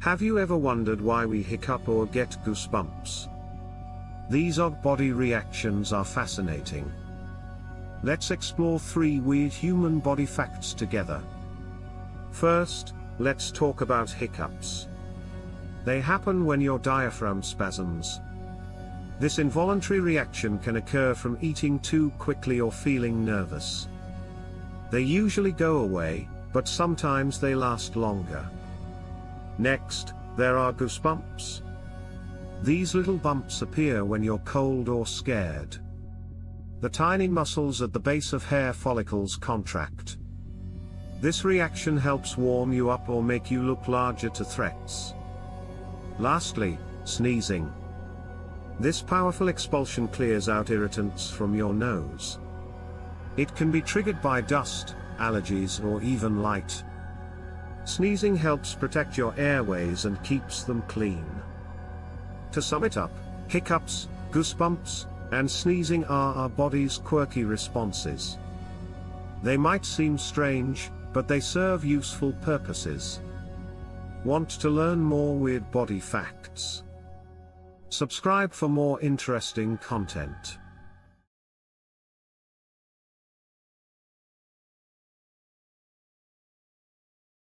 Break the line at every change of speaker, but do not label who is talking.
Have you ever wondered why we hiccup or get goosebumps? These odd body reactions are fascinating. Let's explore 3 weird human body facts together. First, let's talk about hiccups. They happen when your diaphragm spasms. This involuntary reaction can occur from eating too quickly or feeling nervous. They usually go away, but sometimes they last longer. Next, there are goosebumps. These little bumps appear when you're cold or scared. The tiny muscles at the base of hair follicles contract. This reaction helps warm you up or make you look larger to threats. Lastly, sneezing. This powerful expulsion clears out irritants from your nose. It can be triggered by dust, allergies, or even light. Sneezing helps protect your airways and keeps them clean. To sum it up, hiccups, goosebumps, and sneezing are our body's quirky responses. They might seem strange, but they serve useful purposes. Want to learn more weird body facts? Subscribe for more interesting content.